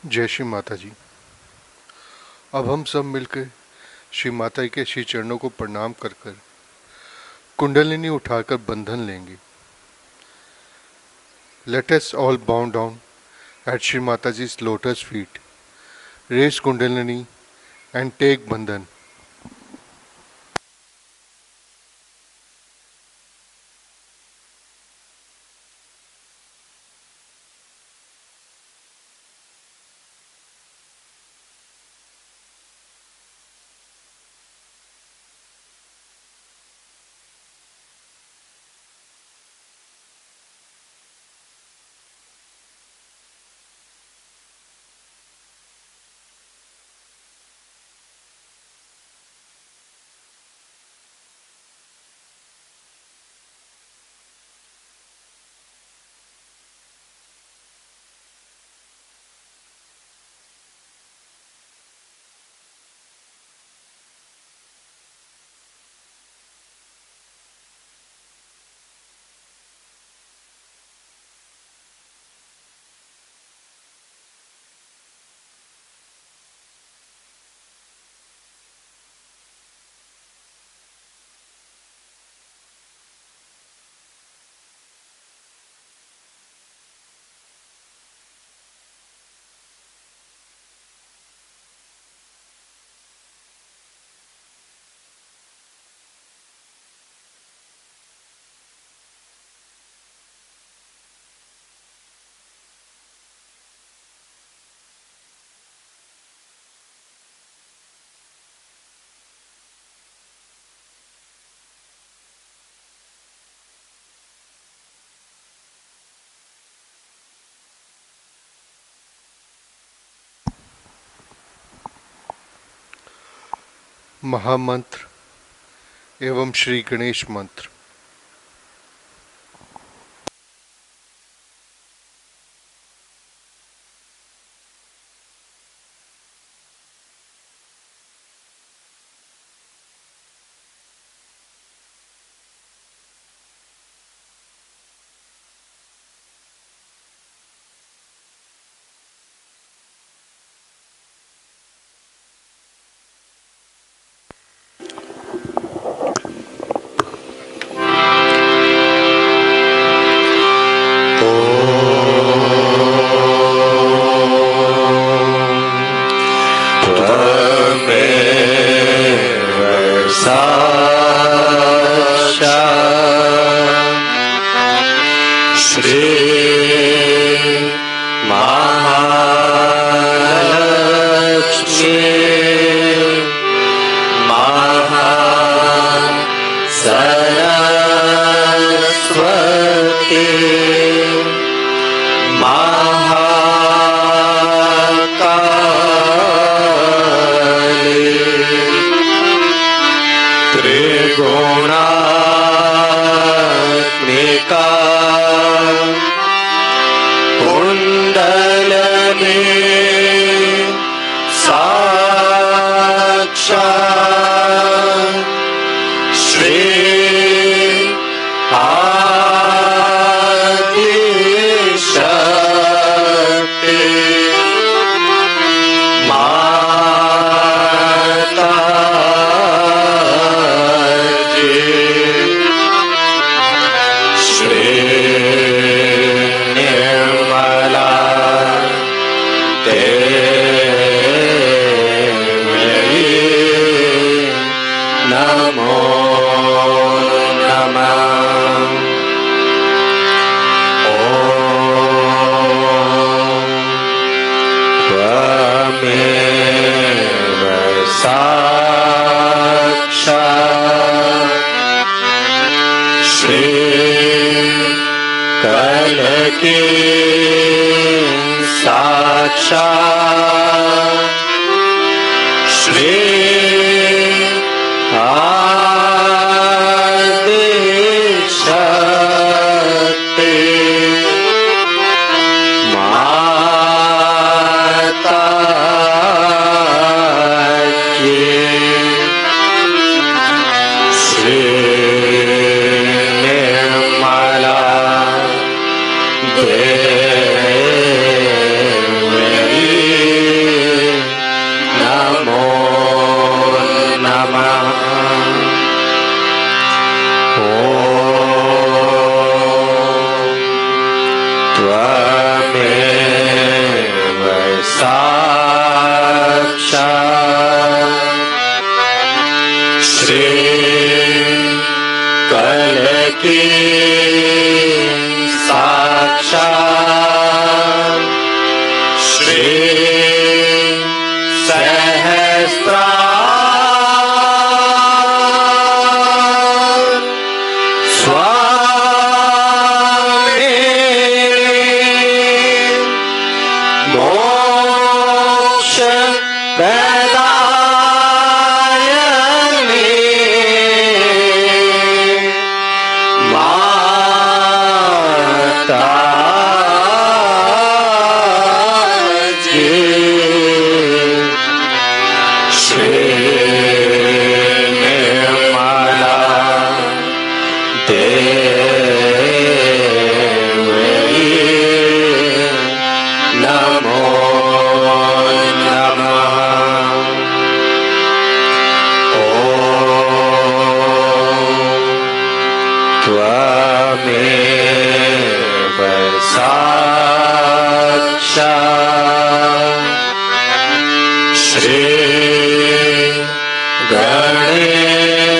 जय श्री माता जी। अब हम सब मिलकर श्री माता के श्री चरणों को प्रणाम कर कर कुंडलिनी उठाकर बंधन लेंगे। Let us all bow down at Shri Mataji's lotus feet, raise Kundalini and take Bandhan. महामंत्र एवं श्री गणेश मंत्र। Devi कल की साक्षात श्री सहस्त्रार स्वामी मोक्ष प्रदायिनी माता श्री गणेश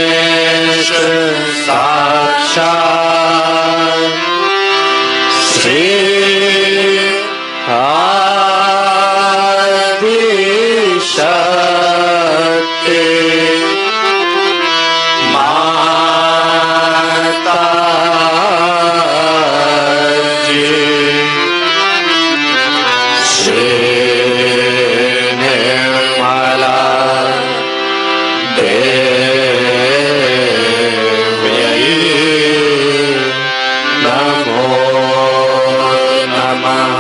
साक्षात् श्री आदि शक्ति माता जी श्री निर्मला देवी नमो नमः।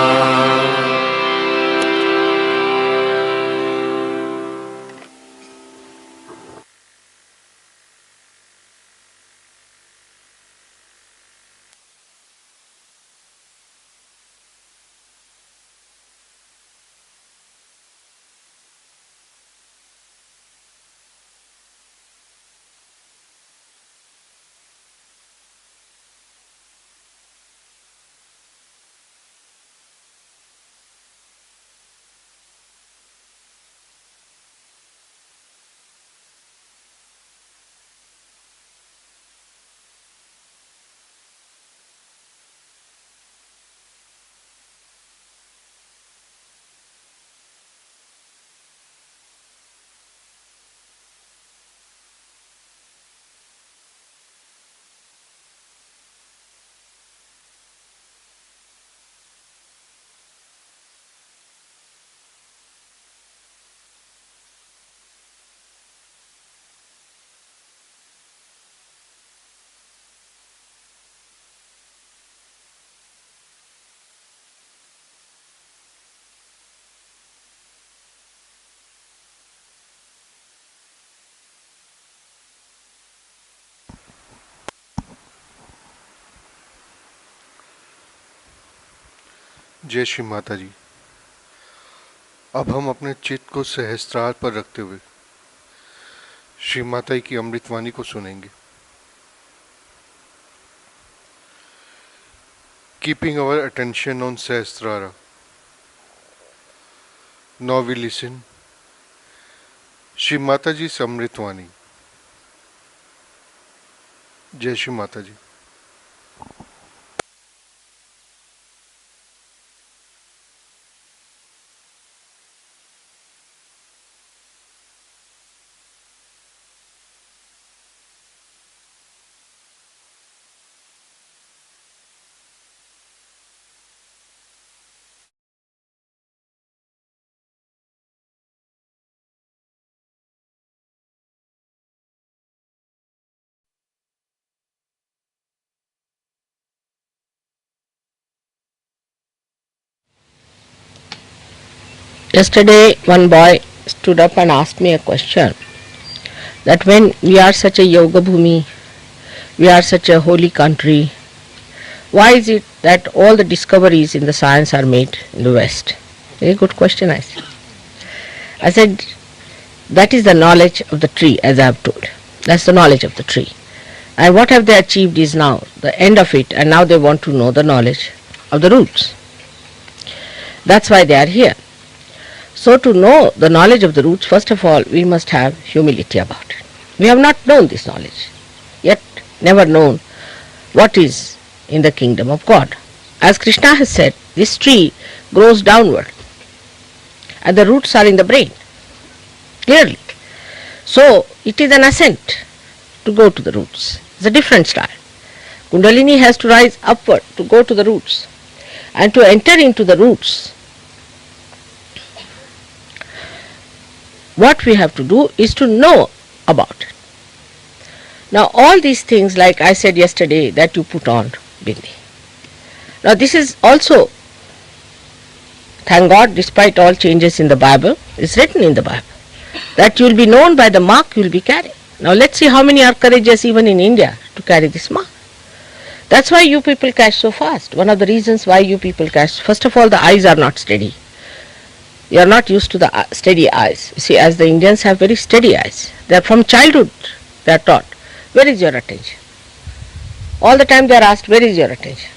जय श्री माता जी। अब हम अपने चित्त को सहस्त्रार पर रखते हुए श्री माता की अमृतवाणी को सुनेंगे। Keeping our attention on Sahasrara, now we listen Shri Mata ji अमृतवाणी। जय श्री माता जी। Yesterday, one boy stood up and asked me a question, that when we are such a yoga bhumi, we are such a holy country, why is it that all the discoveries in the science are made in the West? Very good question, I said. I said, that is the knowledge of the tree, as I have told. That's the knowledge of the tree. And what have they achieved is now the end of it, and now they want to know the knowledge of the roots. That's why they are here. So to know the knowledge of the roots, first of all, we must have humility about it. We have not known this knowledge. Yet never known what is in the kingdom of God. As Krishna has said, this tree grows downward and the roots are in the brain, clearly. So it is an ascent to go to the roots. It's a different style. Kundalini has to rise upward to go to the roots. And to enter into the roots, what we have to do is to know about it. Now all these things, like I said yesterday, that you put on bindi. Now this is also, thank God, despite all changes in the Bible, it's written in the Bible, that you will be known by the mark you will be carrying. Now let's see how many are courageous even in India to carry this mark. That's why you people catch so fast. One of the reasons why you people catch, first of all, the eyes are not steady. You are not used to the steady eyes. You see, as the Indians have very steady eyes. They are from childhood, they are taught, where is your attention? All the time they are asked, where is your attention?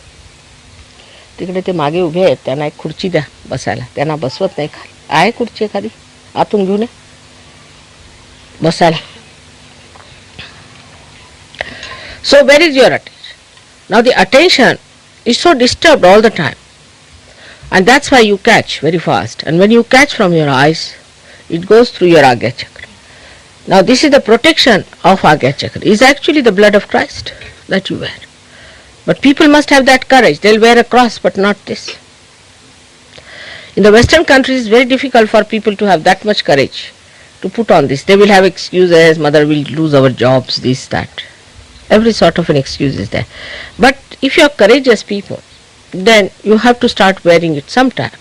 तिकडे ते मागे उभे आहेत, त्यांना एक खुर्ची द्या बसायला, त्यांना बसवत नाही खाली. आहे खुर्ची खाली, आतून घेऊन बसायला. So where is your attention? Now the attention is so disturbed all the time, and that's why you catch very fast. And when you catch from your eyes, it goes through your Agya Chakra. Now this is the protection of Agya Chakra. It is actually the blood of Christ that you wear. But people must have that courage. They'll wear a cross, but not this. In the Western countries, it's very difficult for people to have that much courage to put on this. They will have excuses, mother will lose our jobs, this, that. Every sort of an excuse is there. But if you are courageous people, then you have to start wearing it sometime.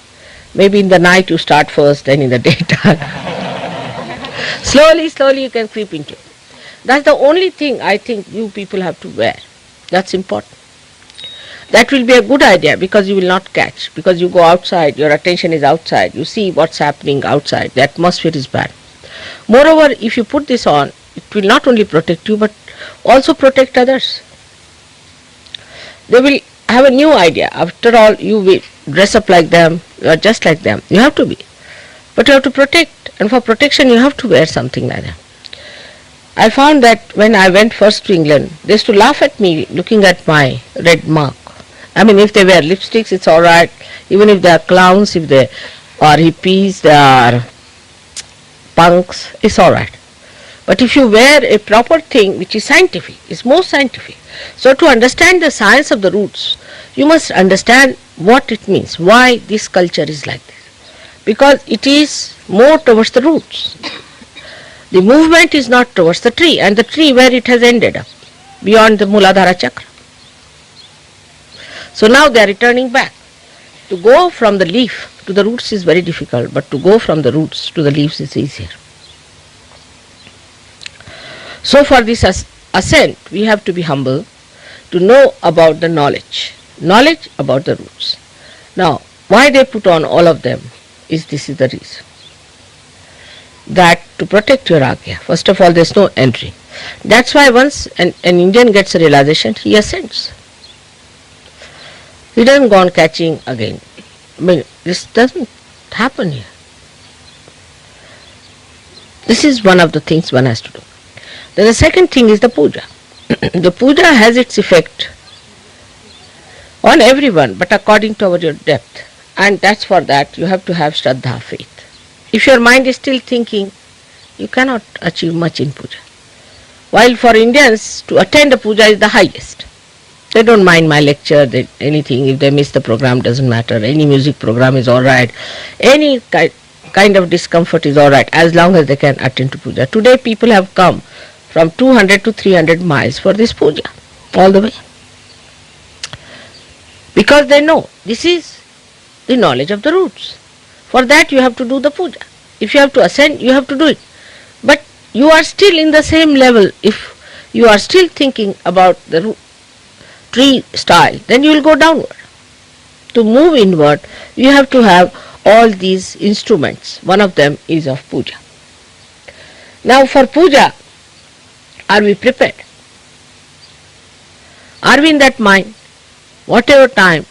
Maybe in the night you start first, then in the daytime. Slowly you can creep into it. That's the only thing I think you people have to wear. That's important. That will be a good idea, because you will not catch. Because you go outside, your attention is outside. You see what's happening outside. The atmosphere is bad. Moreover, if you put this on, it will not only protect you, but also protect others. They will have a new idea. After all, you will dress up like them, you are just like them. You have to be. But you have to protect, and for protection you have to wear something like that. I found that when I went first to England, they used to laugh at me looking at my red mark. I mean, if they wear lipsticks, it's alright. Even if they are clowns, if they are hippies, they are punks, it's alright. But if you wear a proper thing which is scientific, it's more scientific. So to understand the science of the roots, you must understand what it means, why this culture is like this. Because it is more towards the roots. The movement is not towards the tree, and the tree where it has ended up, beyond the Muladhara Chakra. So now they are returning back. To go from the leaf to the roots is very difficult, but to go from the roots to the leaves is easier. So for this ascent, we have to be humble, to know about the knowledge about the roots. Now, why they put on all of them is this is the reason. That to protect your Agya, first of all, there is no entry. That's why once an Indian gets a realization, he ascends. He doesn't go on catching again. I mean, this doesn't happen here. This is one of the things one has to do. Then the second thing is the puja. The puja has its effect on everyone, but according to your depth. And that's for that you have to have Shraddha, faith. If your mind is still thinking, you cannot achieve much in puja. While for Indians, to attend a puja is the highest. They don't mind my lecture, anything. If they miss the program, doesn't matter. Any music program is alright. Any kind of discomfort is alright, as long as they can attend to puja. Today people have come from 200 to 300 miles for this puja, all the way. Because they know this is the knowledge of the roots. For that you have to do the puja. If you have to ascend, you have to do it. But you are still in the same level. If you are still thinking about the tree style, then you will go downward. To move inward, you have to have all these instruments. One of them is of puja. Now for puja, are we prepared? Are we in that mind? Whatever time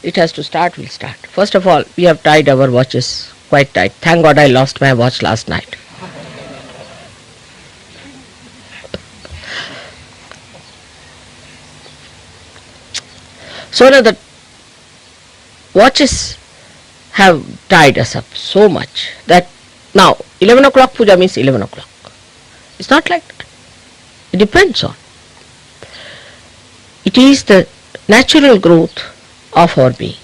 it has to start, we'll start. First of all, we have tied our watches quite tight. Thank God I lost my watch last night. So now the watches have tied us up so much that now 11 o'clock puja means 11 o'clock. It's not like that. It depends on. It is the natural growth of our being.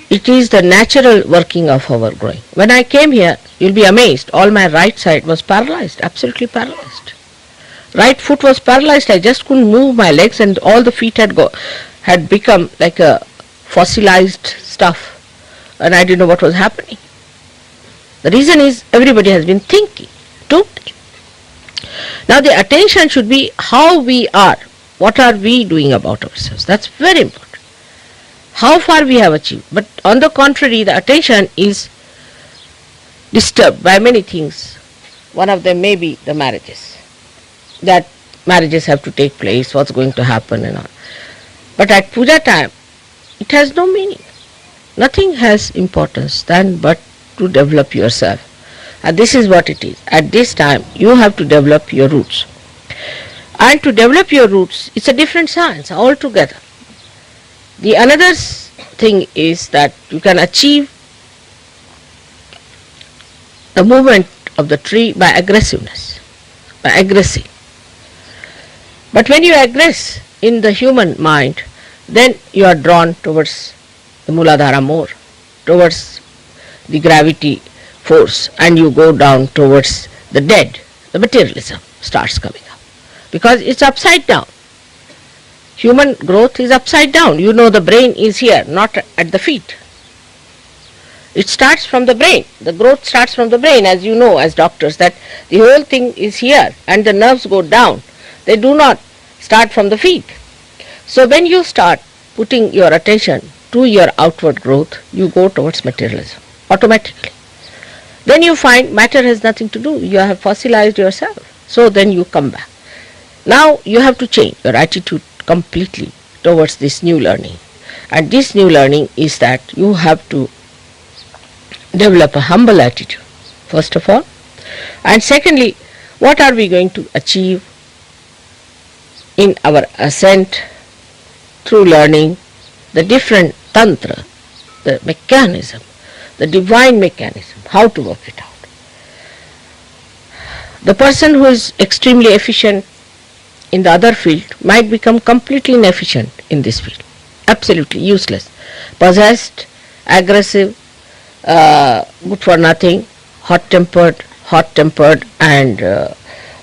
It is the natural working of our growing. When I came here, you'll be amazed, all my right side was paralyzed, absolutely paralyzed. Right foot was paralyzed, I just couldn't move my legs, and all the feet had become like a fossilized stuff, and I didn't know what was happening. The reason is everybody has been thinking, totally. Now the attention should be how we are, what are we doing about ourselves. That's very important. How far we have achieved. But on the contrary, the attention is disturbed by many things. One of them may be the marriages. That marriages have to take place, what's going to happen and all. But at puja time, it has no meaning. Nothing has importance than but to develop yourself. And this is what it is. At this time, you have to develop your roots. And to develop your roots, it's a different science altogether. The another thing is that you can achieve the movement of the tree by aggressiveness, by aggressing. But when you aggress in the human mind, then you are drawn towards the Muladhara more, towards the gravity force, and you go down towards the dead. The materialism starts coming up because it's upside down. Human growth is upside down. You know the brain is here, not at the feet. It starts from the brain. The growth starts from the brain, as you know as doctors, that the whole thing is here and the nerves go down. They do not start from the feet. So when you start putting your attention to your outward growth, you go towards materialism automatically. Then you find matter has nothing to do. You have fossilized yourself. So then you come back. Now you have to change your attitude completely towards this new learning. And this new learning is that you have to develop a humble attitude, first of all. And secondly, what are we going to achieve in our ascent through learning the different tantra, the mechanism, the divine mechanism, how to work it out. The person who is extremely efficient in the other field might become completely inefficient in this field, absolutely useless, possessed, aggressive, good for nothing, hot-tempered and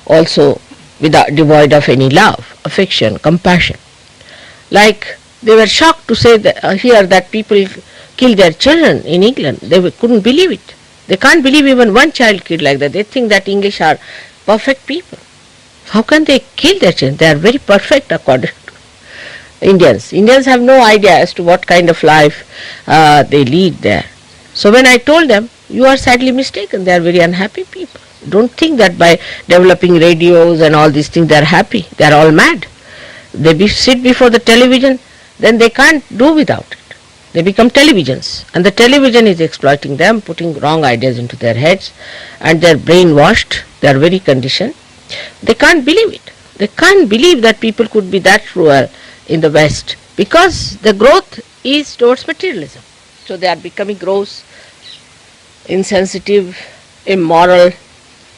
also devoid of any love, affection, compassion. Like they were shocked to say that, hear that people kill their children in England. They couldn't believe it. They can't believe even one child killed like that. They think that English are perfect people. How can they kill their children? They are very perfect according to Indians. Indians have no idea as to what kind of life they lead there. So when I told them, you are sadly mistaken, they are very unhappy people. Don't think that by developing radios and all these things they are happy. They are all mad. They sit before the television, then they can't do without it. They become televisions, and the television is exploiting them, putting wrong ideas into their heads, and they are brainwashed, they are very conditioned. They can't believe it. They can't believe that people could be that cruel in the West, because the growth is towards materialism. So they are becoming gross, insensitive, immoral,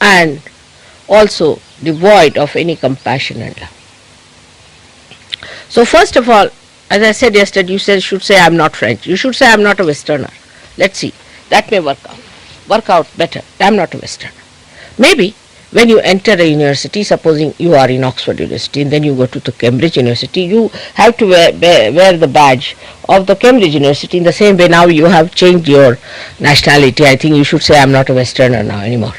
and also devoid of any compassion and love. So first of all, as I said yesterday, you should say I am not French. You should say I am not a Westerner. Let's see. That may work out better. I am not a Westerner. Maybe when you enter a university, supposing you are in Oxford University and then you go to the Cambridge University, you have to wear the badge of the Cambridge University. In the same way, now you have changed your nationality. I think you should say I am not a Westerner now anymore.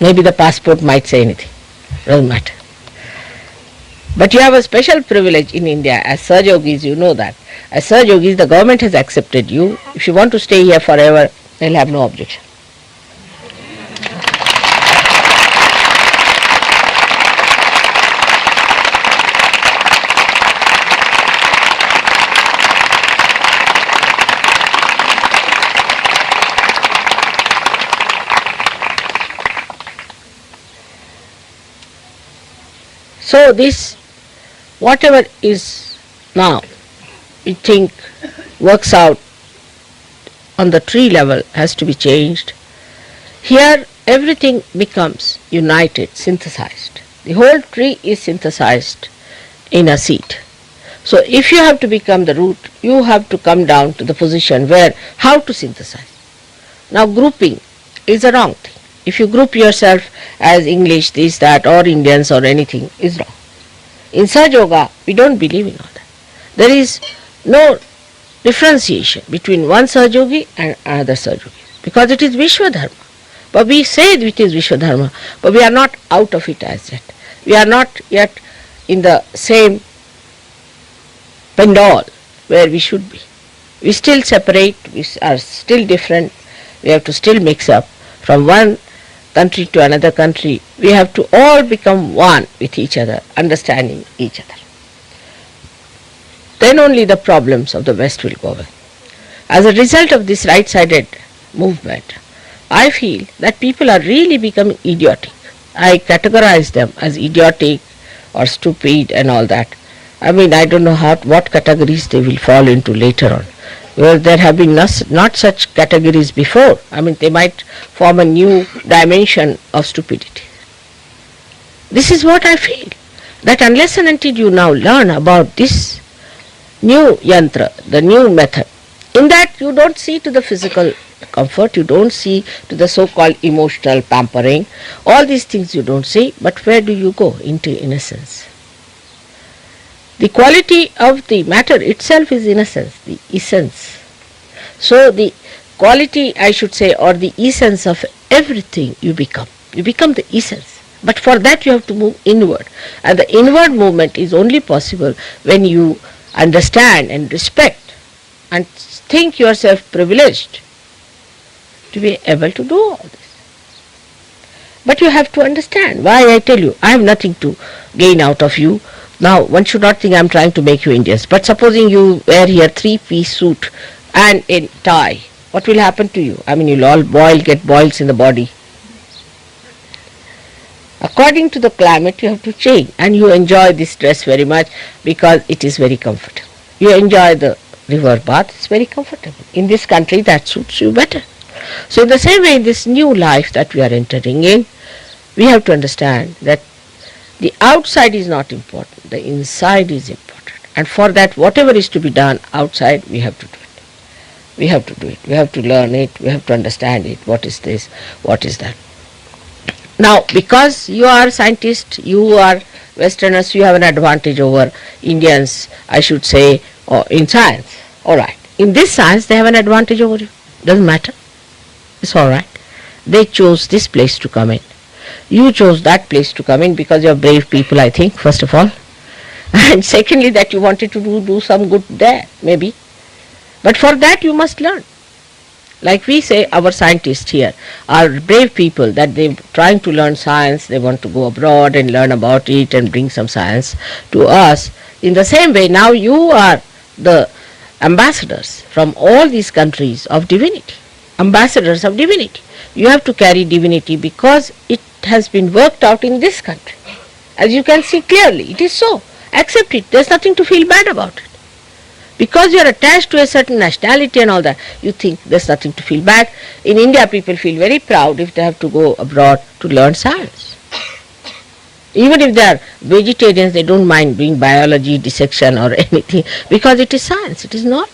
Maybe the passport might say anything. Doesn't matter. But you have a special privilege in India as Saj Yogis, you know that. As Saj Yogis, the government has accepted you. If you want to stay here forever, they'll have no objection. So this, whatever is now we think works out on the tree level has to be changed. Here everything becomes united, synthesized. The whole tree is synthesized in a seed. So if you have to become the root, you have to come down to the position where how to synthesize. Now grouping is a wrong thing. If you group yourself as English, this, that, or Indians or anything is wrong. In Sahaja Yoga, we don't believe in all that. There is no differentiation between one Sahaja Yogi and another Sahaja Yogi because it is Vishwa Dharma. But we say it is Vishwa Dharma, but we are not out of it as yet. We are not yet in the same pandal where we should be. We still separate, we are still different, we have to still mix up from one country to another country. We have to all become one with each other, understanding each other. Then only the problems of the West will go away. As a result of this right-sided movement, I feel that people are really becoming idiotic. I categorize them as idiotic or stupid and all that. I mean, I don't know what categories they will fall into later on. Well, there have been not such categories before. I mean, they might form a new dimension of stupidity. This is what I feel, that unless and until you now learn about this new yantra, the new method, in that you don't see to the physical comfort, you don't see to the so-called emotional pampering, all these things you don't see, but where do you go? Into innocence. The quality of the matter itself is innocence, the essence. So the quality, I should say, or the essence of everything you become the essence. But for that you have to move inward. And the inward movement is only possible when you understand and respect and think yourself privileged to be able to do all this. But you have to understand why I tell you, I have nothing to gain out of you. Now, one should not think I am trying to make you Indians. But supposing you wear here 3-piece suit and a tie, what will happen to you? I mean, you'll all get boils in the body. According to the climate, you have to change. And you enjoy this dress very much because it is very comfortable. You enjoy the river bath, it's very comfortable. In this country, that suits you better. So in the same way, in this new life that we are entering in, we have to understand that the outside is not important, the inside is important. And for that, whatever is to be done outside, we have to do it. We have to do it. We have to learn it. We have to understand it. What is this? What is that? Now, because you are scientists, you are Westerners, you have an advantage over Indians, I should say, or in science. All right. In this science, they have an advantage over you. Doesn't matter. It's all right. They chose this place to come in. You chose that place to come in because you are brave people, I think, first of all. And secondly, that you wanted to do some good there, maybe. But for that, you must learn. Like we say, our scientists here are brave people that they're trying to learn science, they want to go abroad and learn about it and bring some science to us. In the same way, now you are the ambassadors from all these countries of divinity. Ambassadors of divinity. You have to carry divinity because it has been worked out in this country. As you can see clearly, it is so. Accept it. There's nothing to feel bad about it. Because you are attached to a certain nationality and all that, you think there's nothing to feel bad. In India, people feel very proud if they have to go abroad to learn science. Even if they are vegetarians, they don't mind doing biology, dissection or anything because it is science, it is knowledge.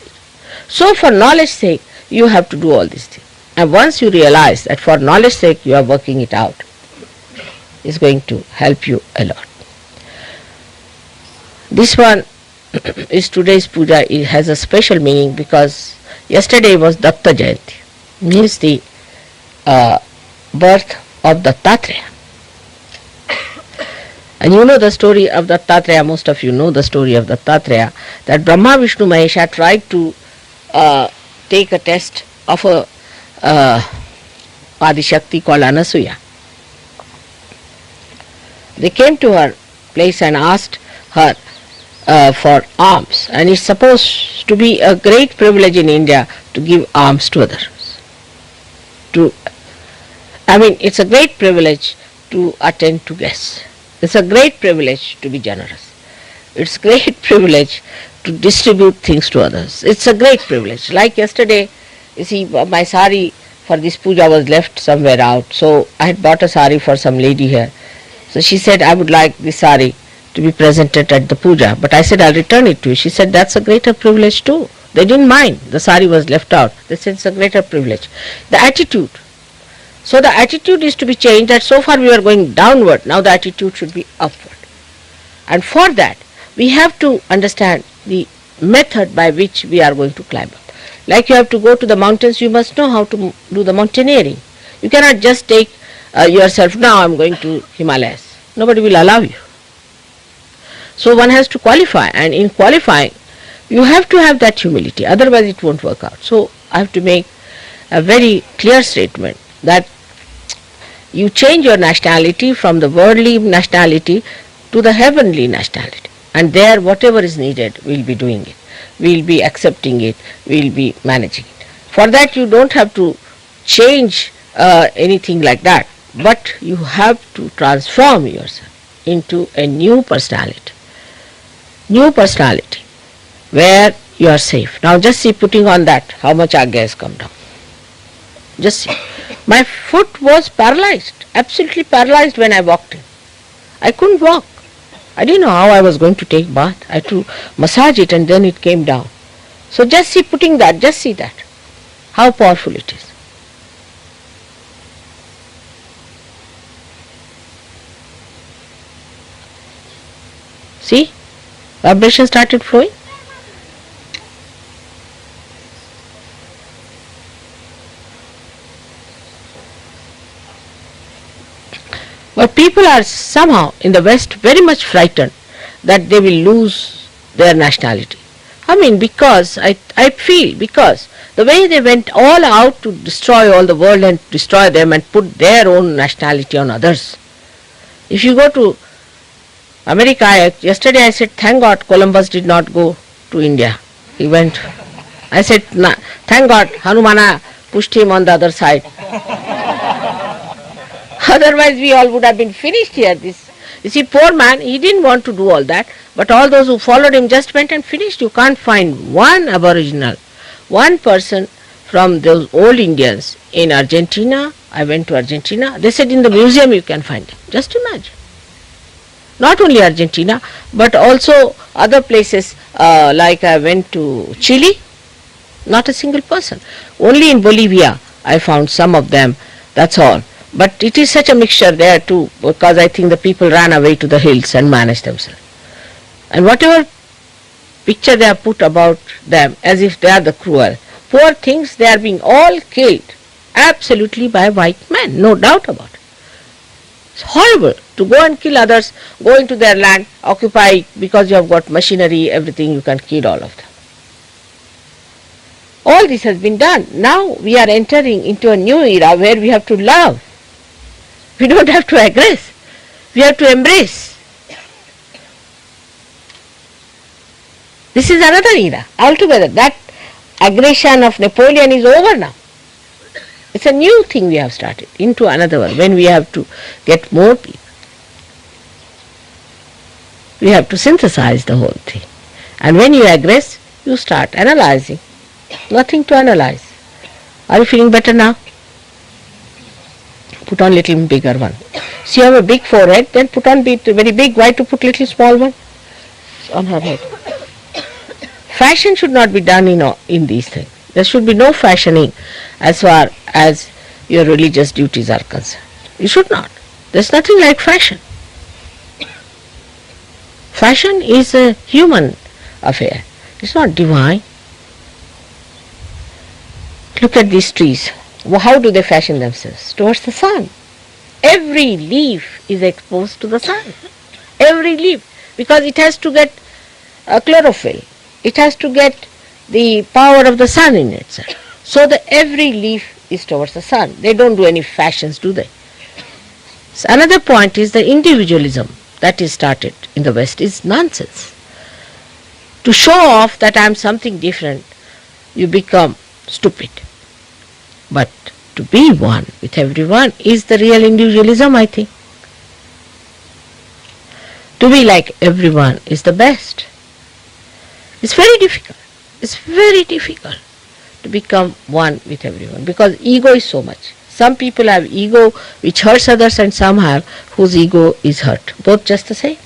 So for knowledge's sake, you have to do all these things. And once you realize that for knowledge's sake you are working it out, it's going to help you a lot. This one is today's puja. It has a special meaning because yesterday was Datta Jayanti, means the birth of Dattatreya. And you know the story of Dattatreya, most of you know the story of Dattatreya, that Brahma, Vishnu, Mahesha tried to take a test of a Adi Shakti called Anasuya. They came to her place and asked her for alms, and it's supposed to be a great privilege in India to give alms to others. It's a great privilege to attend to guests. It's a great privilege to be generous. It's a great privilege to distribute things to others. It's a great privilege. Like yesterday, you see, my sari for this puja was left somewhere out. So I had bought a sari for some lady here. So she said, I would like this sari to be presented at the puja. But I said, I'll return it to you. She said, that's a greater privilege too. They didn't mind. The sari was left out. They said, it's a greater privilege. The attitude. So the attitude is to be changed, that so far we were going downward. Now the attitude should be upward. And for that, we have to understand the method by which we are going to climb up. Like you have to go to the mountains, you must know how to do the mountaineering. You cannot just take yourself, now I am going to Himalayas. Nobody will allow you. So one has to qualify, and in qualifying, you have to have that humility, otherwise it won't work out. So I have to make a very clear statement that you change your nationality from the worldly nationality to the heavenly nationality. And there whatever is needed, we'll be doing it. We'll be accepting it. We'll be managing it. For that you don't have to change anything like that. But you have to transform yourself into a new personality. New personality where you are safe. Now just see, putting on that, how much ARYA has come down. Just see. My foot was paralyzed, absolutely paralyzed when I walked in. I couldn't walk. I didn't know how I was going to take bath. I had to massage it and then it came down. So just see, putting that, just see that, how powerful it is. See, vibration started flowing. But people are somehow in the West very much frightened that they will lose their nationality. I mean, because I feel, because the way they went all out to destroy all the world and destroy them and put their own nationality on others. If you go to America, yesterday I said, thank God Columbus did not go to India. He went. I said, thank God Hanumana pushed him on the other side. Otherwise we all would have been finished here. You see, poor man, he didn't want to do all that, but all those who followed him just went and finished. You can't find one aboriginal, one person from those old Indians in Argentina. I went to Argentina. They said in the museum you can find him. Just imagine. Not only Argentina, but also other places, like I went to Chile, not a single person. Only in Bolivia I found some of them, that's all. But it is such a mixture there too, because I think the people ran away to the hills and managed themselves. And whatever picture they have put about them, as if they are the cruel, poor things, they are being all killed, absolutely by white men, no doubt about it. It's horrible to go and kill others, go into their land, occupy, because you have got machinery, everything, you can kill all of them. All this has been done. Now we are entering into a new era where we have to love. We don't have to aggress. We have to embrace. This is another era altogether. That aggression of Napoleon is over now. It's a new thing we have started, into another one, when we have to get more people. We have to synthesize the whole thing. And when you aggress, you start analyzing. Nothing to analyze. Are you feeling better now? Put on little bigger one. So you have a big forehead, then put on very big. Why to put little small one? On her head. Fashion should not be done in these things. There should be no fashioning as far as your religious duties are concerned. You should not. There's nothing like fashion. Fashion is a human affair. It's not divine. Look at these trees. How do they fashion themselves? Towards the sun. Every leaf is exposed to the sun. Every leaf. Because it has to get chlorophyll. It has to get the power of the sun in itself. So every leaf is towards the sun. They don't do any fashions, do they? So another point is the individualism that is started in the West is nonsense. To show off that I am something different, you become stupid. But to be one with everyone is the real individualism, I think. To be like everyone is the best. It's very difficult. It's very difficult to become one with everyone because ego is so much. Some people have ego which hurts others and some have whose ego is hurt. Both just the same.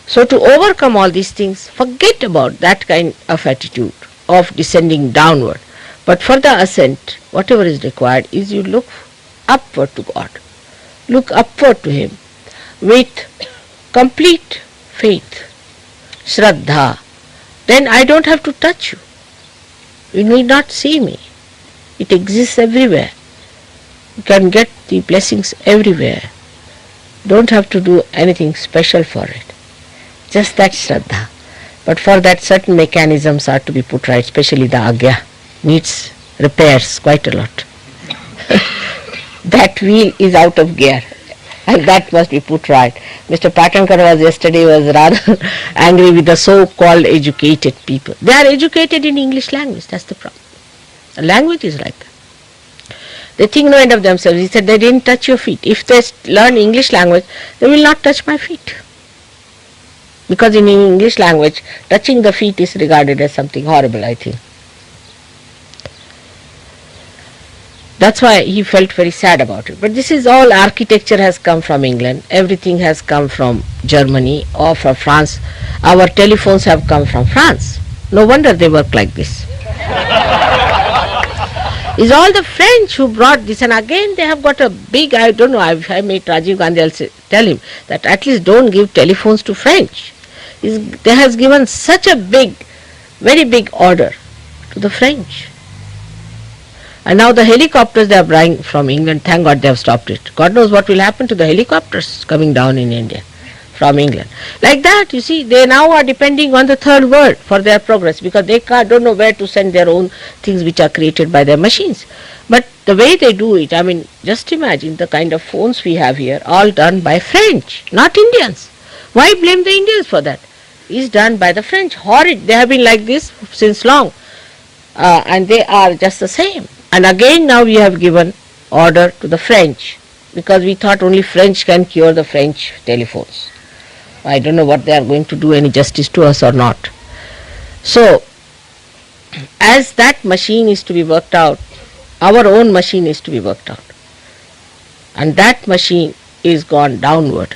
So to overcome all these things, forget about that kind of attitude of descending downward. But for the ascent, whatever is required is you look upward to God. Look upward to Him with complete faith, Shraddha. Then I don't have to touch you. You need not see me. It exists everywhere. You can get the blessings everywhere. Don't have to do anything special for it. Just that Shraddha. But for that certain mechanisms are to be put right, especially the Agya needs repairs quite a lot. That wheel is out of gear and that must be put right. Mr. Patankar was rather angry with the so-called educated people. They are educated in English language, that's the problem. The language is like that. They think no end of themselves. He said they didn't touch your feet. If they learn English language, they will not touch my feet. Because in English language, touching the feet is regarded as something horrible, I think. That's why he felt very sad about it. But this is all architecture has come from England. Everything has come from Germany or from France. Our telephones have come from France. No wonder they work like this. It's all the French who brought this, and again they have got a big, I don't know, if I meet Rajiv Gandhi, I'll tell him that at least don't give telephones to French. They has given such a big, very big order to the French. And now the helicopters they are buying from England, thank God they have stopped it. God knows what will happen to the helicopters coming down in India from England. Like that, you see, they now are depending on the third world for their progress because they don't know where to send their own things which are created by their machines. But the way they do it, I mean, just imagine the kind of phones we have here, all done by French, not Indians. Why blame the Indians for that? It's done by the French. Horrid. They have been like this since long. And they are just the same. And again now we have given order to the French because we thought only French can cure the French telephones. I don't know what they are going to do any justice to us or not. So, as that machine is to be worked out, our own machine is to be worked out. And that machine is gone downward.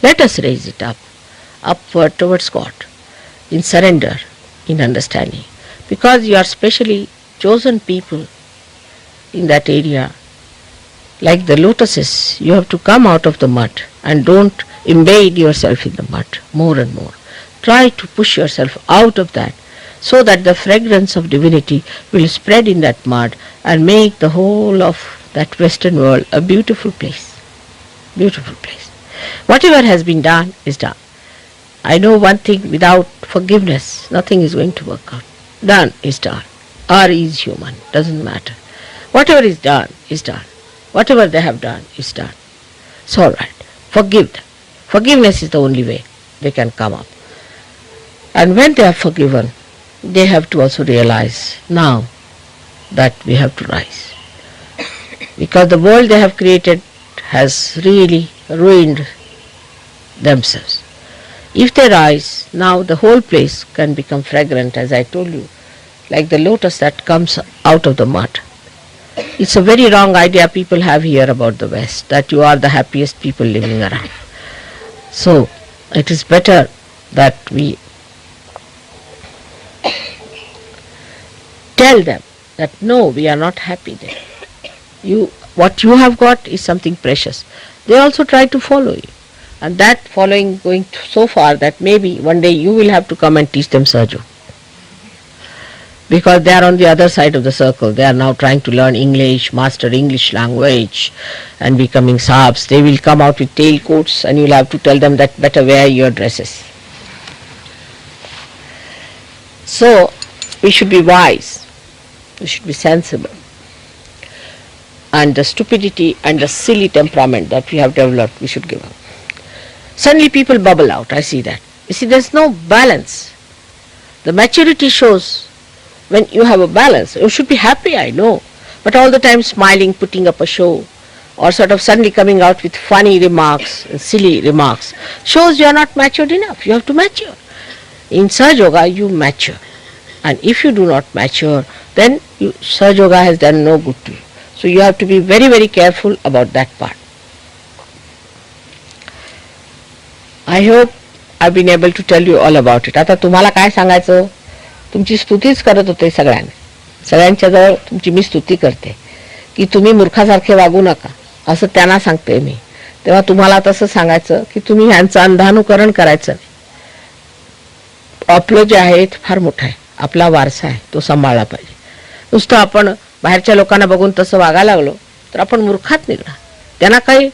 Let us raise it up, upward towards God, in surrender, in understanding. Because you are specially chosen people in that area. Like the lotuses, you have to come out of the mud and don't embed yourself in the mud more and more. Try to push yourself out of that so that the fragrance of divinity will spread in that mud and make the whole of that Western world a beautiful place. Beautiful place. Whatever has been done is done. I know one thing, without forgiveness, nothing is going to work out. Done is done. Or is human, doesn't matter. Whatever is done is done. Whatever they have done is done. It's all right. Forgive them. Forgiveness is the only way they can come up. And when they are forgiven, they have to also realize now that we have to rise. Because the world they have created has really ruined themselves. If they rise, now the whole place can become fragrant, as I told you, like the lotus that comes out of the mud. It's a very wrong idea people have here about the West, that you are the happiest people living around. So, it is better that we tell them that no, we are not happy there. What you have got is something precious. They also try to follow you. And that following going so far that maybe one day you will have to come and teach them Sajo. Because they are on the other side of the circle. They are now trying to learn English, master English language and becoming Saabs. They will come out with tailcoats and you will have to tell them that better wear your dresses. So, we should be wise. We should be sensible. And the stupidity and the silly temperament that we have developed, we should give up. Suddenly people bubble out, I see that. You see, there's no balance. The maturity shows when you have a balance. You should be happy, I know, but all the time smiling, putting up a show, or sort of suddenly coming out with funny remarks and silly remarks, shows you are not matured enough. You have to mature. In Sahaja Yoga you mature, and if you do not mature, then Sahaja Yoga has done no good to you. So you have to be very, very careful about that part. I hope I've been able to tell you all about it. आता तुम्हाला काय सांगायचं, तुमची स्तुतीच करत होते सगळ्यांच्या जवळ तुमची मी स्तुती करते की तुम्ही मूर्खासारखे वागू नका असं त्यांना सांगते मी. तेव्हा तुम्हाला तसं सांगायचं की तुम्ही ह्यांचं अंधानुकरण करायचं नाही. आपलं जे आहे ते फार मोठं आहे, आपला वारसा आहे, तो सांभाळला पाहिजे. नुसतं आपण बाहेरच्या लोकांना बघून तसं वागायला लागलो तर आपण मूर्खात निघणार. त्यांना काही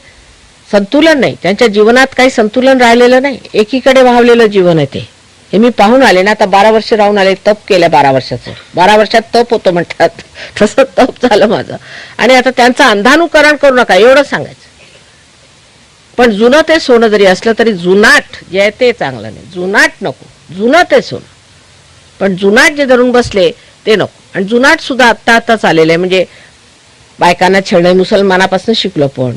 संतुलन नाही, त्यांच्या जीवनात काही संतुलन राहिलेलं नाही, एकीकडे वाहवलेलं जीवन आहे ते. हे मी पाहून आले ना, आता 12 वर्ष राहून आले, तप केलं 12 वर्षाचं. 12 वर्षात तप होतं म्हणतात, तसं तप झालं माझं. आणि आता त्यांचं अंधानुकरण करू नका एवढं सांगायचं. पण जुनं ते सोनं जरी असलं तरी जुनाट जे आहे ते चांगलं नाही. जुनाट नको, जुनं ते सोनं. पण जुनाट जे धरून बसले ते नको. आणि जुनाट सुद्धा आत्ता आलेलं आहे. म्हणजे बायकांना छेडणं मुसलमानापासून शिकलो, पण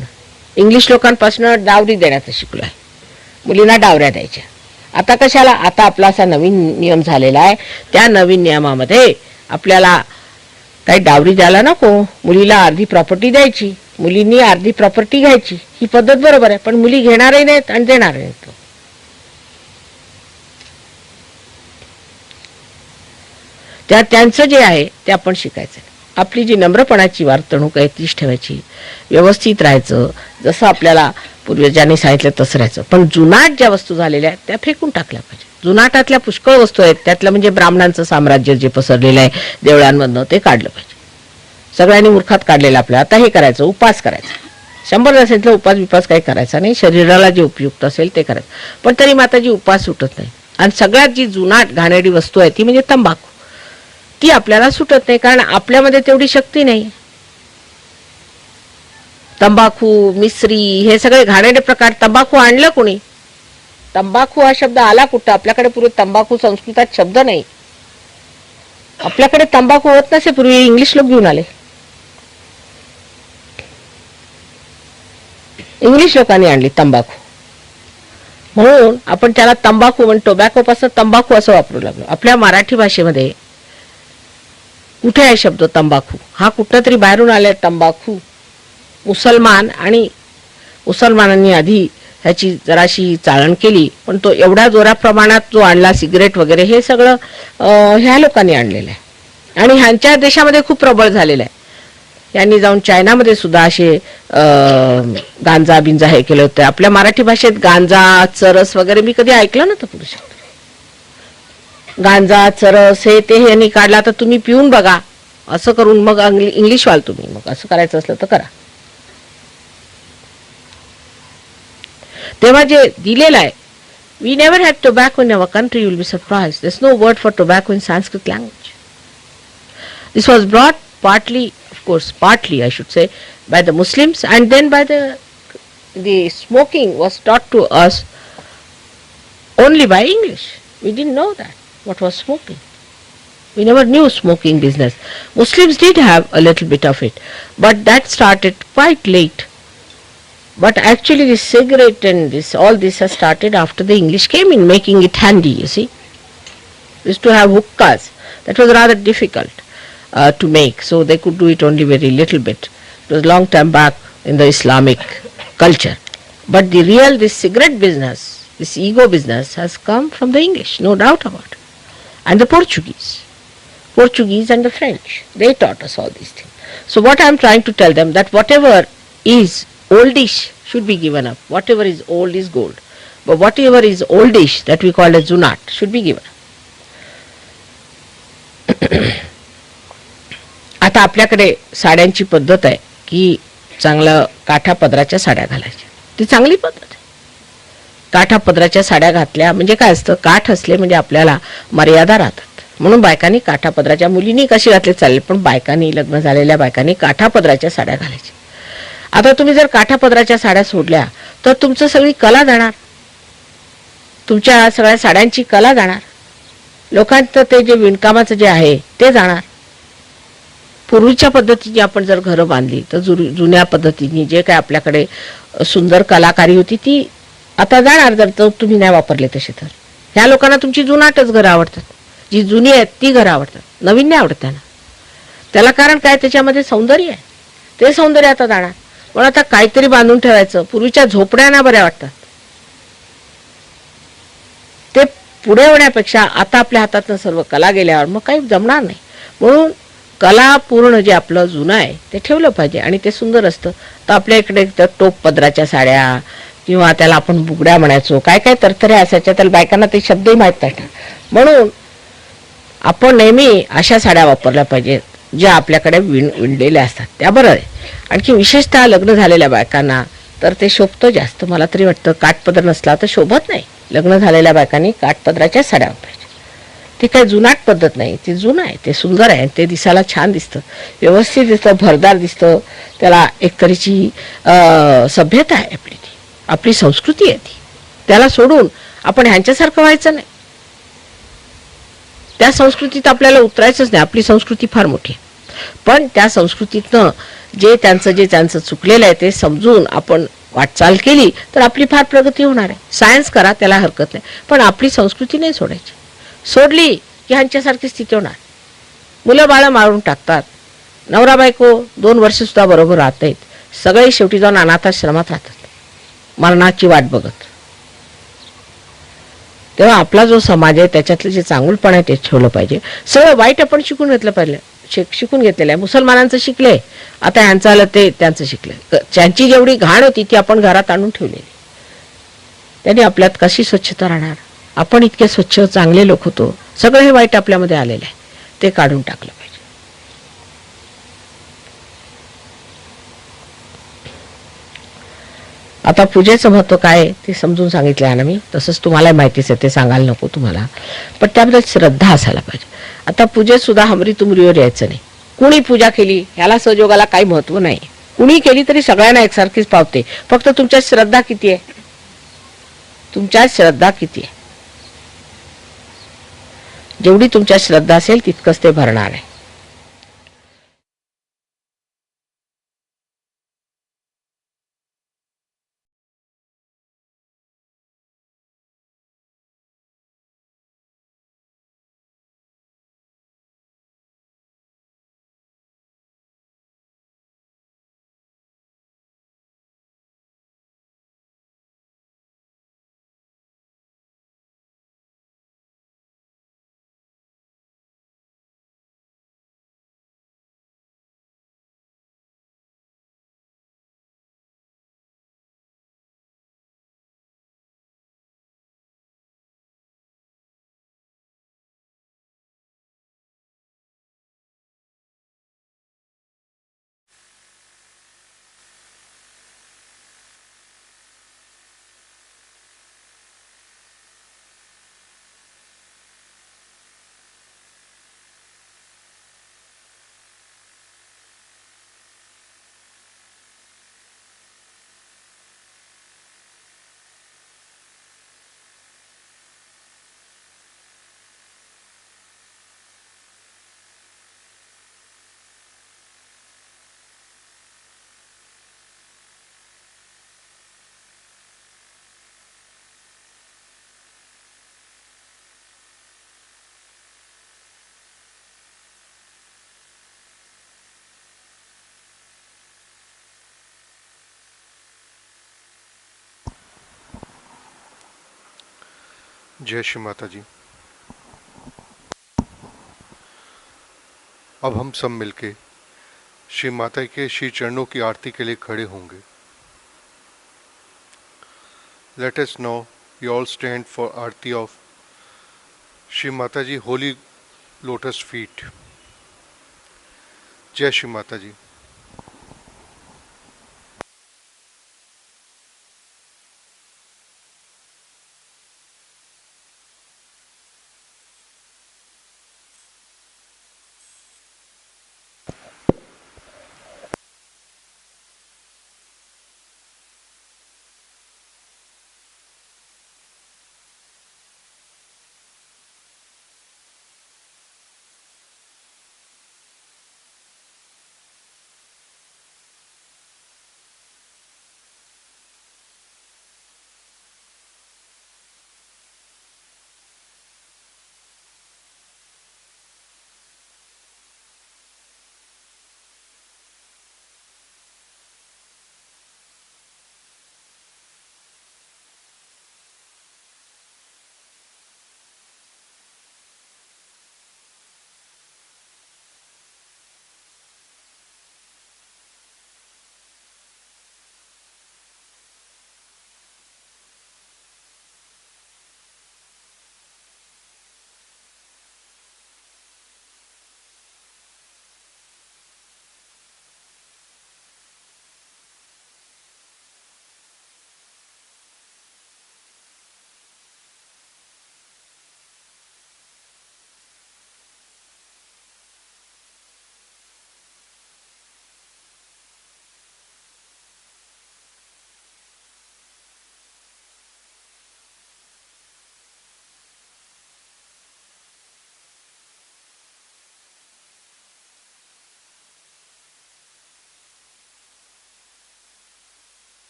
इंग्लिश लोकांपासून डावरी देण्याचं शिकलो आहे. मुलींना डावऱ्या द्यायच्या. आता कशाला, आता आपला असा नवीन नियम झालेला आहे. त्या नवीन नियमामध्ये आपल्याला काही डावरी द्यायला नको, मुलीला अर्धी प्रॉपर्टी द्यायची, मुलींनी अर्धी प्रॉपर्टी घ्यायची. ही पद्धत बरोबर आहे, पण मुली घेणारही नाहीत आणि देणारही नाहीत. त्यांचं जे आहे ते आपण शिकायचं. आपली जी नम्रपणाची वर्तणूक आहे तीच ठेवायची, व्यवस्थित राहायचं, जसं आपल्याला पूर्वजांनी सांगितलं तसं राहायचं. पण जुनाट ज्या वस्तू झालेल्या आहेत त्या फेकून टाकल्या पाहिजे. जुनाटातल्या पुष्कळ वस्तू आहेत, त्यातलं म्हणजे ब्राह्मणांचं साम्राज्य जे पसरलेलं आहे देवळांमधनं ते काढलं पाहिजे. सगळ्यांनी मूर्खात काढलेलं आपलं. आता हे करायचं, उपास करायचा. 100 दिवसातला उपास काही करायचा नाही, शरीराला जे उपयुक्त असेल ते करायचं. पण तरी माताजी उपास सुटत नाही. आणि सगळ्यात जी जुनाट घाणेरडी वस्तू आहे ती म्हणजे तंबाखू. ती आपल्याला सुटत नाही, कारण आपल्यामध्ये तेवढी शक्ती नाही. तंबाखू, मिश्री, हे सगळे घाणेरडे प्रकार. तंबाखू आणलं कोणी? तंबाखू हा शब्द आला कुठं? आपल्याकडे पूर्वी तंबाखू संस्कृतात शब्द नाही. आपल्याकडे तंबाखू होत नसे, पूर्वी इंग्लिश लोक घेऊन आले. इंग्लिश लोकांनी आणली तंबाखू, म्हणून आपण त्याला तंबाखू म्हणतो. टोबॅको पासून तंबाखू असं वापरू लागलो. आपल्या मराठी भाषेमध्ये कुठे आहे शब्द तंबाखू? हा कुठं तरी बाहेरून आलाय तंबाखू. मुसलमानांनी आधी ह्याची जराशी चाळण केली, पण तो एवढ्या जोरा प्रमाणात जो आणला, सिगरेट वगैरे हे सगळं ह्या लोकांनी आणलेलं आहे. आणि ह्यांच्या देशामध्ये खूप प्रबळ झालेलं आहे. यांनी जाऊन चायनामध्ये सुद्धा असे गांजा बिंजा हे केले होते. आपल्या मराठी भाषेत गांजा, चरस वगैरे मी कधी ऐकलं नव्हतं पुरुष. गांजा, चरस हे ते यांनी काढला. तर तुम्ही पिऊन बघा, असं करून मग इंग्लिश वाल तुम्ही. मग असं करायचं असलं तर करा. तेव्हा जे दिलेलं आहे, we never had tobacco in our country, you will be surprised. There is no word for tobacco in Sanskrit language. This was brought partly, of course, partly I should say, by the Muslims, and then by the smoking was taught to us only by English. We didn't know that what was smoking. We never knew smoking business. Muslims did have a little bit of it, but that started quite late. But actually the cigarette and all this has started after the English came in, making it handy, you see. We used to have hookahs. That was rather difficult to make, so they could do it only very little bit. It was long time back in the Islamic culture. But this cigarette business, this ego business has come from the English, no doubt about it. And the Portuguese and the French, they taught us all these things. So what I am trying to tell them, that whatever is oldish should be given up. Whatever is old is gold. But whatever is oldish, that we call as zunat, should be given up. आता आपल्याकडे साड्यांची पद्धत आहे की चांगलं काठा पदराच्या साड्या घालायच्या. ती चांगली पद्धत आहे. काठा पदराच्या साड्या घातल्या म्हणजे काय असतं, काठ असले म्हणजे आपल्याला मर्यादा राहतात. म्हणून बायकांनी काठा पदराच्या, मुलींनी कशी घातले चालेल, पण बायकांनी, लग्न झालेल्या बायकांनी काठा पदराच्या साड्या घालायच्या. आता तुम्ही जर काठा पदराच्या साड्या सोडल्या तर तुमचं सगळी कला जाणार, तुमच्या सगळ्या साड्यांची कला जाणार. लोकांचं ते जे विणकामाचं जे आहे ते जाणार. पूर्वीच्या पद्धतीने आपण जर घरं बांधली तर जुन्या पद्धतीने जे काय आपल्याकडे सुंदर कलाकारी होती ती आता जाणार, जर तुम्ही नाही वापरले तसे तर. ह्या लोकांना तुमची जुनाटच घरं आवडतात, जी जुनी आहेत ती घरं आवडतात, नवीन नाही आवडत त्यांना. त्याला कारण काय, त्याच्यामध्ये सौंदर्य आहे, ते सौंदर्य आता जाणार. पण आता काहीतरी बांधून ठेवायचं. पूर्वीच्या झोपड्यांना बऱ्या वाटतात, ते पुढे होण्यापेक्षा आता आपल्या हातातनं सर्व कला गेल्यावर मग काही जमणार नाही. म्हणून कला पूर्ण जे आपलं जुनं आहे ते ठेवलं पाहिजे आणि ते सुंदर असतं. तर आपल्या इकडे तर टोप पदराच्या साड्या किंवा त्याला आपण बुगड्या म्हणायचो, काय काय तरतऱ्या असायच्या, त्याला बायकांना ते शब्दही माहीत नाही. म्हणून आपण नेहमी अशा साड्या वापरल्या पाहिजेत ज्या आपल्याकडे विणलेल्या असतात, त्या बरं आहे. आणखी विशेषतः लग्न झालेल्या बायकांना तर ते शोभतं जास्त. मला तरी वाटतं काठपदर नसला तर शोभत नाही. लग्न झालेल्या बायकांनी काठपदराच्या साड्या वापरायच्या. ती काही जुनाट पद्धत नाही, ती जुनं आहे, ते सुंदर आहे, ते दिसायला छान दिसतं, व्यवस्थित दिसतं, भरदार दिसतं. त्याला एक तऱ्हेची सभ्यता आहे आपली, ती आपली संस्कृती आहे ती. त्याला सोडून आपण ह्यांच्यासारखं व्हायचं नाही. त्या संस्कृतीत आपल्याला उतरायचंच नाही. आपली संस्कृती फार मोठी आहे, पण त्या संस्कृतीतनं जे त्यांचं चुकलेलं आहे ते समजून आपण वाटचाल केली तर आपली फार प्रगती होणार आहे. सायन्स करा, त्याला हरकत नाही, पण आपली संस्कृती नाही सोडायची. सोडली की ह्यांच्यासारखी स्थिती होणार. मुलं बाळं मारून टाकतात, नवरा बायको 2 वर्ष सुद्धा बरोबर राहत नाहीत, सगळे शेवटी जाऊन अनाथाश्रमात राहतात मरणाची वाट बघत. तेव्हा आपला जो समाज आहे त्याच्यातलं जे चांगुलपण आहे ते ठेवलं पाहिजे. सगळं वाईट आपण शिकून घेतलं पाहिजे, शिकून घेतलेलं आहे. मुसलमानांचं शिकले, आता ह्यांचं आलं ते त्यांचं शिकले. त्यांची जेवढी घाण होती ती आपण घरात आणून ठेवलेली. त्यांनी आपल्यात कशी स्वच्छता राहणार. आपण इतके स्वच्छ चांगले लोक होतो, सगळं हे वाईट आपल्यामध्ये आलेलं आहे, ते काढून टाकलं पाहिजे. आता पूजेचं महत्व काय ते समजून सांगितलं आहे ना मी, तसंच तुम्हाला माहितीच आहे, ते सांगायला नको तुम्हाला, पण त्याबद्दल श्रद्धा असायला पाहिजे. आता पूजेत सुद्धा हमरी तुमरीवर यायचं नाही. कुणी पूजा केली ह्याला सहयोगाला काही महत्व नाही. कुणी केली तरी सगळ्यांना एकसारखीच पावते. फक्त तुमच्यात श्रद्धा किती आहे, तुमच्यात श्रद्धा किती आहे. जेवढी तुमच्यात श्रद्धा असेल तितकंच ते भरणार आहे. जय श्री माता जी। अब हम सब मिलके श्री माता के श्री चरणों की आरती के लिए खड़े होंगे। Let us now we all stand for aarti of Shri Mata ji Holi lotus feet. जय श्री माता जी।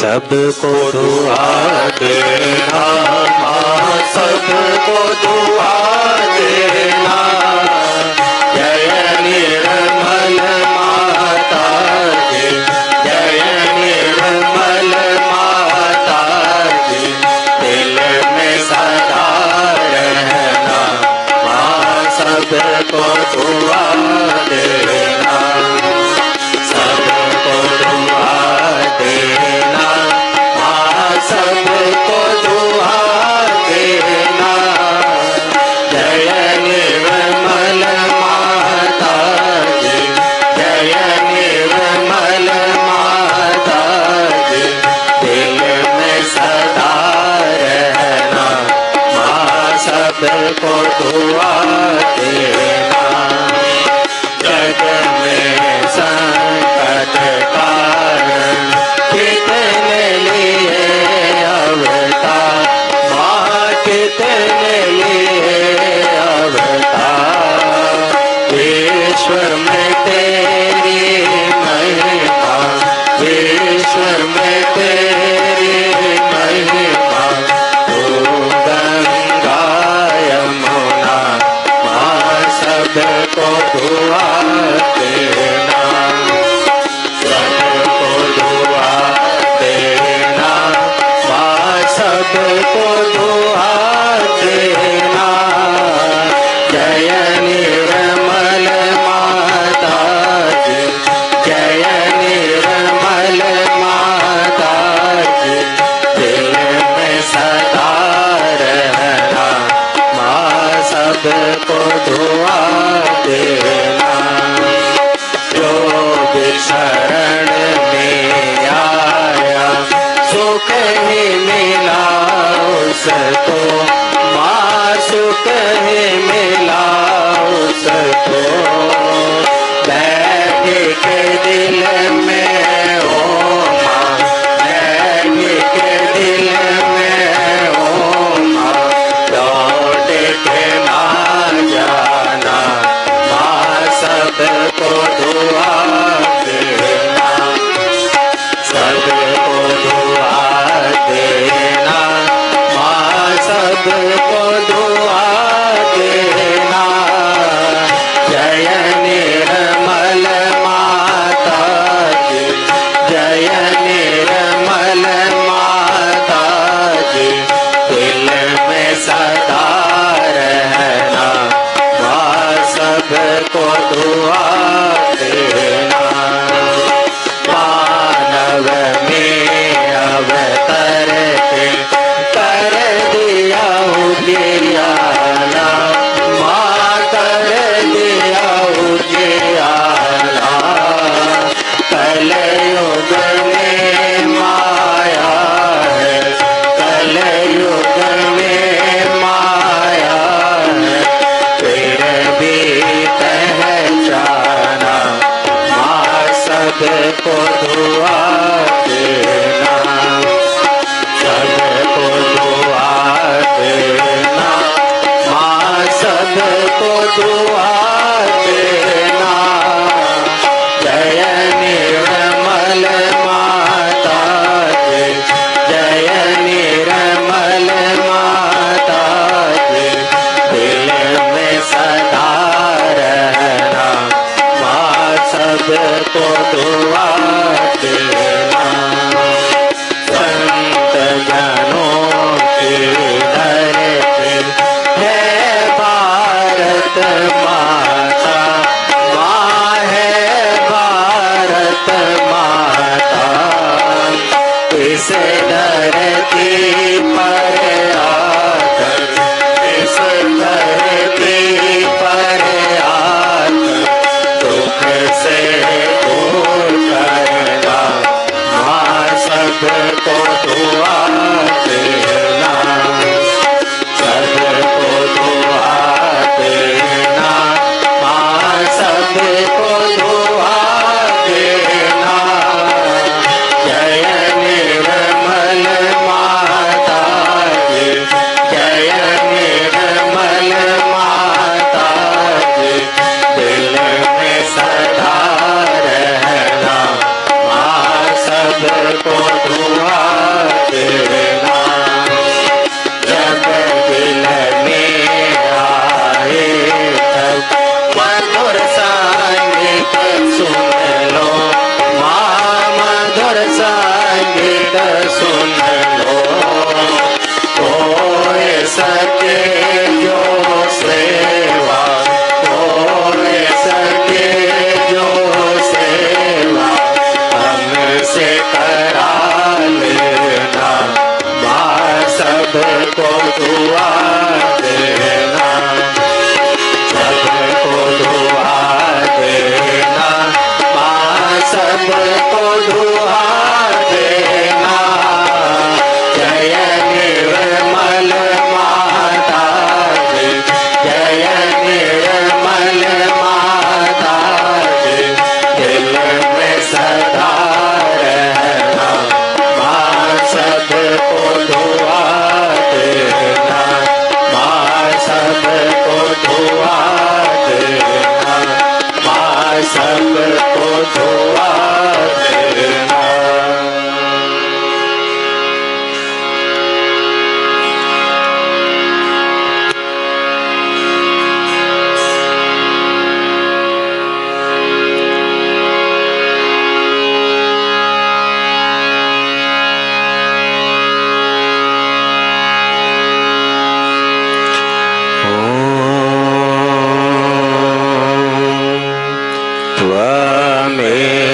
सबको दुआ देना, माँ सबको दुआ देना। जय निर्मल माता जी, जय निर्मल माता जी, दिल में सदा रहना, माँ सबको दुआ देना, सबको दुआ देना, माँ सबको दुआ देना। जय निर्मल माता जी, जय निर्मल माता जी, दिल में सदा रहना, माँ सबको दुआ देना। जग में संकट कारण कितने लिए अवतार, माँ कितने लिए अवतार। ईश्वर में तेरी महिमा, ईश्वर में तेरी महिमा। तू गंगा यमुना, माँ सबको दुआ देना, सबको दुआ देना, माँ सबको दुआ देना। जय निर्मल माता जी, जय निर्मल माता जी, दिल में सदा रहना, माँ सबको दुआ देना। जो भी शरण में आया सुख ही मिला उसको, माँ सुख ही मिला उसको। बैठ के दिल में ओ माँ, बैठ के दिल में ओ माँ, लौट के ना जाना, माँ सबको दुआ देना, सबको दुआ देना, माँ सबको दुआ देना। जय निर्मल माता जी, जय निर्मल माता जी, दिल में सदा रहना, माँ सबको दुआ देना। मानव में अवतर के कर दिया उजियाला, माँ कर दिया उजियाला। कलयुग में माया है, कलयुग में माया है, फिर भी पहचान सबको दुआ देना, सबको दुआ देना, माँ सबको दुआ देना। जय निर्मल माता जी, जय निर्मल माता जी, दिल में सदा रहना, माँ सबको दुआ देना, माँ सबको दुआ देना, माँ सबको दुआ देना। त्वमेव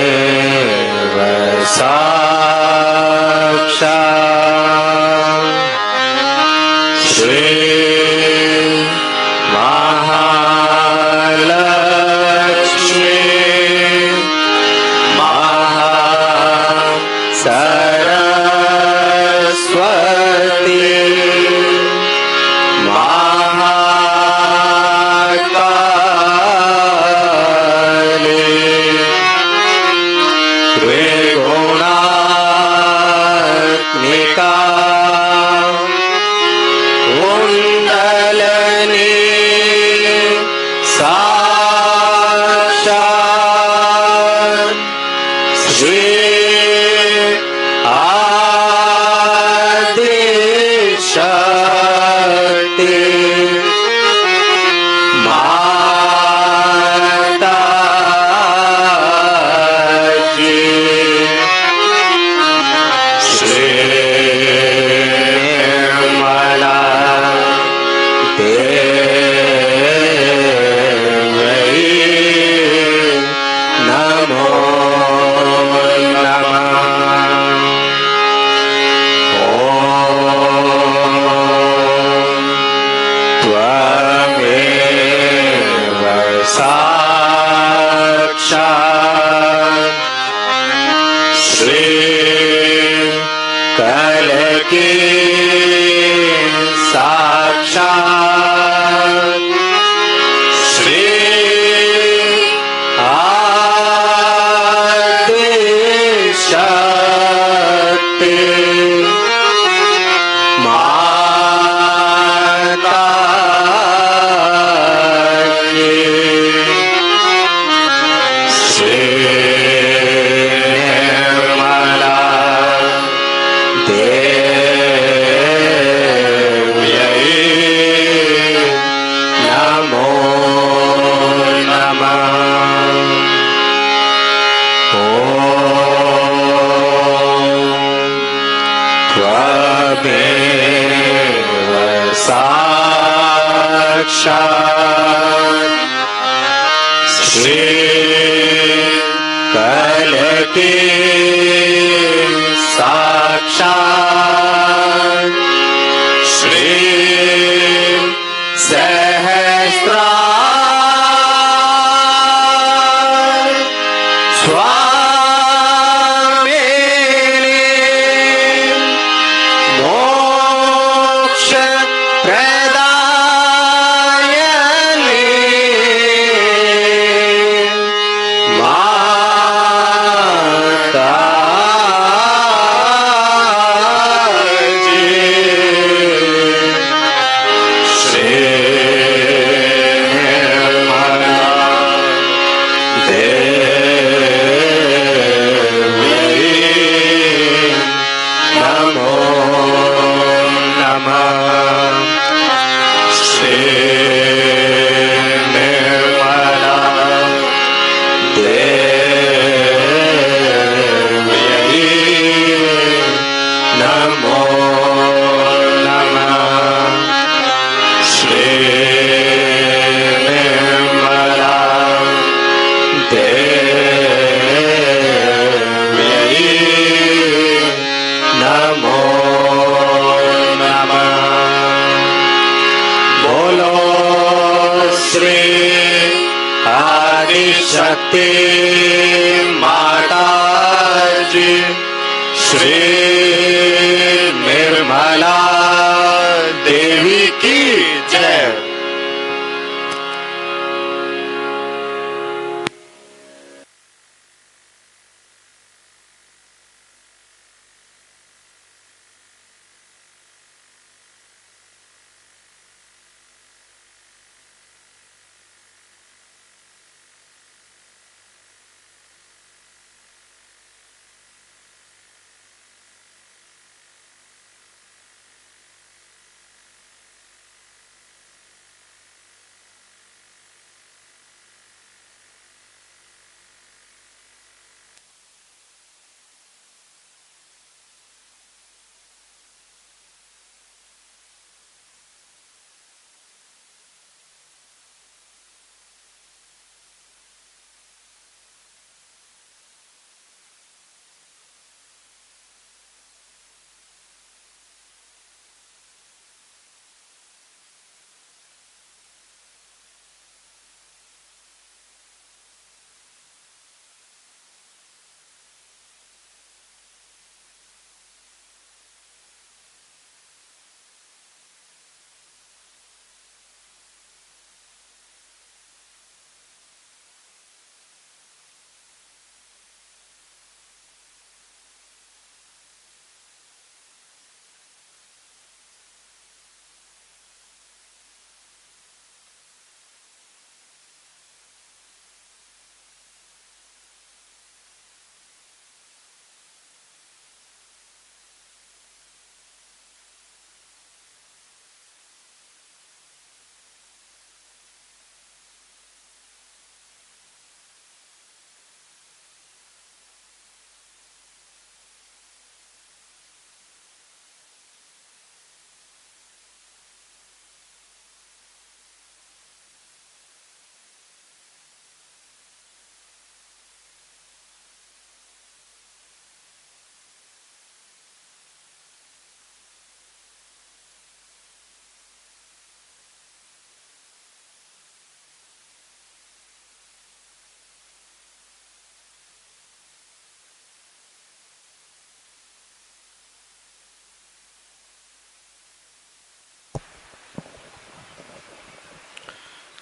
साक्षात् श्री महालक्ष्मी महासरस्वती महाकाली त्रिगुणात्मिका कुण्डलिनी साक्षात् श्री आदिशक्ति माता जी। श्री निर्मला देवी नमो नमः। त्वमेव साक्षात् श्री कलकी साक्षात् श्री आदिशक्ति माता जी। श्री निर्मला देवी नमो नमः। त्वमेव साक्षात् श्री कलकी साक्षात् श्री सहस्रार स्वामिनी मोक्ष प्रदायिनी माता जी। श्री निर्मला देवी नमो नमः। श्री निर्मला देवी नमो नमः। श्री निर्मला देवी नमो नमः। आदिशक्ति माता जी श्री निर्मला देवी की जय।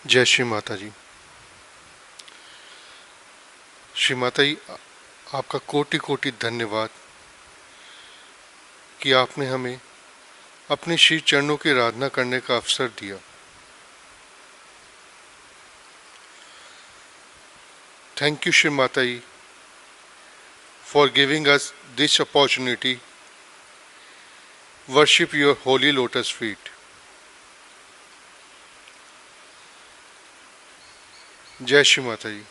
जय श्री माता जी। श्री माता जी, आपका कोटि कोटि धन्यवाद कि आपने हमें अपने श्री चरणों की आराधना करने का अवसर दिया। Thank you Shri Mata ji for giving us this opportunity worship your holy lotus feet. जय श्री माता जी।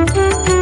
Thank you.